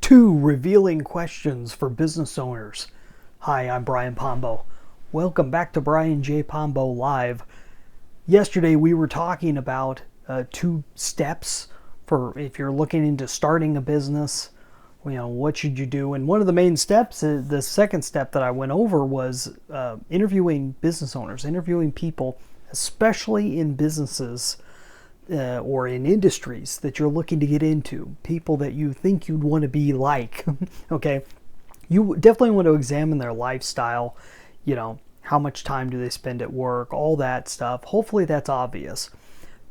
2 revealing questions for business owners. Hi, I'm Brian Pombo. Welcome back to Brian J. Pombo Live. Yesterday we were talking about 2 steps for if you're looking into starting a business. What should you do? And one of the main steps, the second step that I went over was interviewing business owners, interviewing people, especially in businesses or in industries that you're looking to get into, people that you think you'd want to be like. Okay, you definitely want to examine their lifestyle, how much time do they spend at work, all that stuff. Hopefully that's obvious.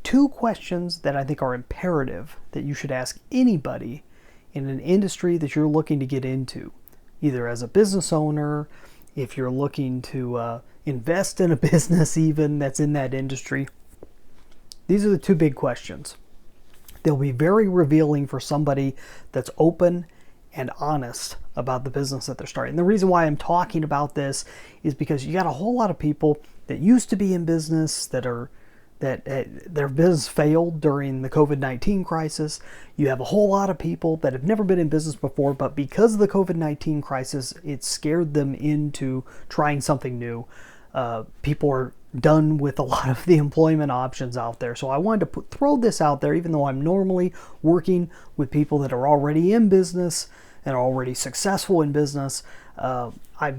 2 questions that I think are imperative that you should ask anybody in an industry that you're looking to get into, either as a business owner, if you're looking to invest in a business even that's in that industry. These are the 2 big questions. They'll be very revealing for somebody that's open and honest about the business that they're starting. The reason why I'm talking about this is because you got a whole lot of people that used to be in business that their business failed during the COVID-19 crisis. You have a whole lot of people that have never been in business before, but because of the COVID-19 crisis, it scared them into trying something new. People are done with a lot of the employment options out there. So I wanted to throw this out there, even though I'm normally working with people that are already in business and are already successful in business. I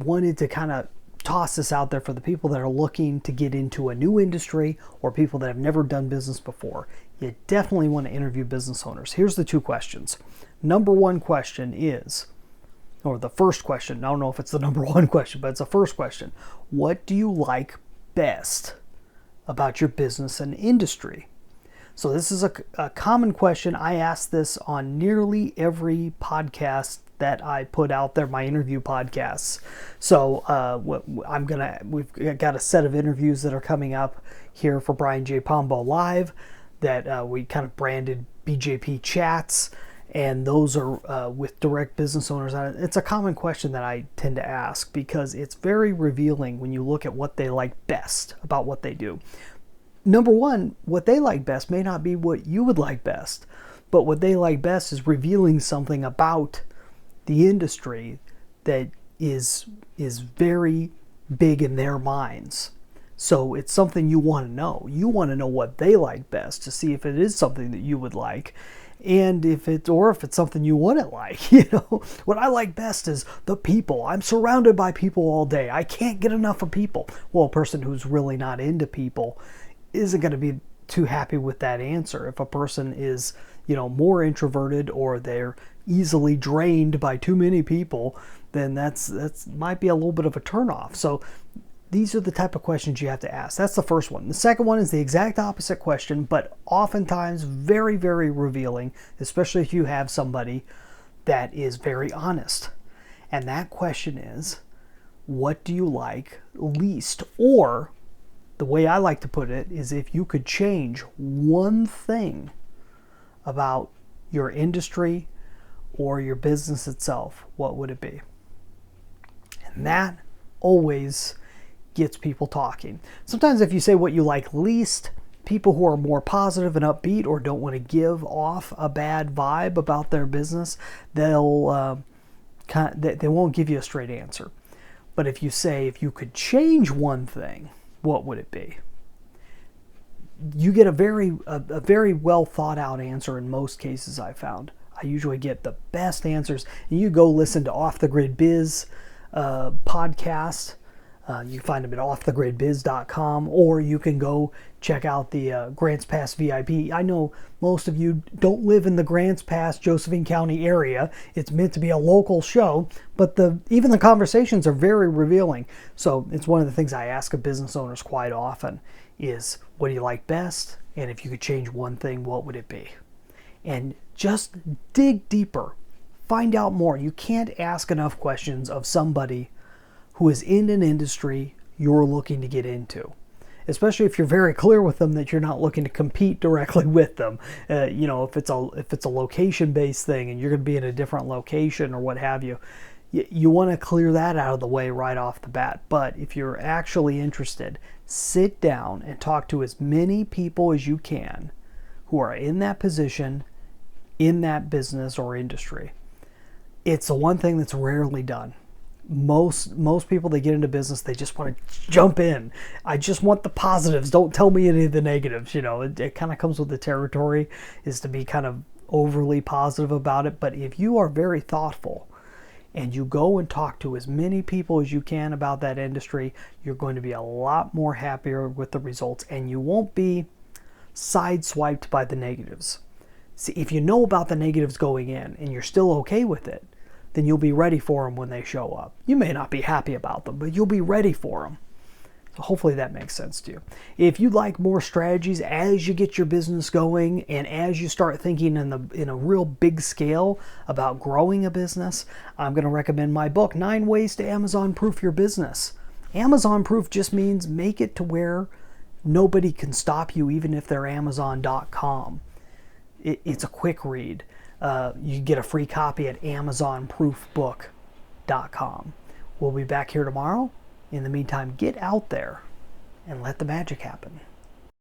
wanted to kind of toss this out there for the people that are looking to get into a new industry or people that have never done business before. You definitely want to interview business owners. Here's the 2 questions. Number 1 question is, or the first question, I don't know if it's the number 1 question, but it's the first question. What do you like best about your business and industry? So this is a common question. I ask this on nearly every podcast that I put out there, my interview podcasts. So we've got a set of interviews that are coming up here for Brian J. Pombo Live that we kind of branded BJP Chats. And those are with direct business owners. It's a common question that I tend to ask because it's very revealing when you look at what they like best about what they do. Number 1, what they like best may not be what you would like best, but what they like best is revealing something about the industry that is very big in their minds. So it's something you want to know. You want to know what they like best to see if it is something that you would like. And if it's something you wouldn't like. What I like best is the people. I'm surrounded by people all day. I can't get enough of people. Well, a person who's really not into people isn't going to be too happy with that answer. If a person is, more introverted or they're easily drained by too many people, then that's might be a little bit of a turnoff. So these are the type of questions you have to ask. That's the first one. The second one is the exact opposite question, but oftentimes very, very revealing, especially if you have somebody that is very honest. And that question is, what do you like least? Or the way I like to put it is, if you could change one thing about your industry or your business itself, what would it be? And that always gets people talking. Sometimes if you say what you like least, people who are more positive and upbeat or don't want to give off a bad vibe about their business, they won't give you a straight answer. But if you say, if you could change one thing, what would it be? You get a very well thought out answer in most cases. I found I usually get the best answers. And you go listen to Off the Grid Biz podcast. You can find them at offthegridbiz.com, or you can go check out the Grants Pass VIP. I know most of you don't live in the Grants Pass, Josephine County area. It's meant to be a local show, but even the conversations are very revealing. So it's one of the things I ask of business owners quite often is, what do you like best? And if you could change one thing, what would it be? And just dig deeper. Find out more. You can't ask enough questions of somebody who is in an industry you're looking to get into, especially if you're very clear with them that you're not looking to compete directly with them. If it's a location-based thing and you're going to be in a different location or what have you, you want to clear that out of the way right off the bat. But if you're actually interested, sit down and talk to as many people as you can who are in that position, in that business or industry. It's the one thing that's rarely done. Most people that get into business, they just want to jump in. I just want the positives. Don't tell me any of the negatives. It kind of comes with the territory, is to be kind of overly positive about it. But if you are very thoughtful and you go and talk to as many people as you can about that industry, you're going to be a lot more happier with the results, and you won't be sideswiped by the negatives. See, if you know about the negatives going in and you're still okay with it, then you'll be ready for them when they show up. You may not be happy about them, but you'll be ready for them. So hopefully that makes sense to you. If you'd like more strategies as you get your business going and as you start thinking in a real big scale about growing a business, I'm going to recommend my book, 9 Ways to Amazon Proof Your Business. Amazon Proof just means make it to where nobody can stop you, even if they're Amazon.com. It's a quick read. You get a free copy at AmazonProofBook.com. We'll be back here tomorrow. In the meantime, get out there and let the magic happen.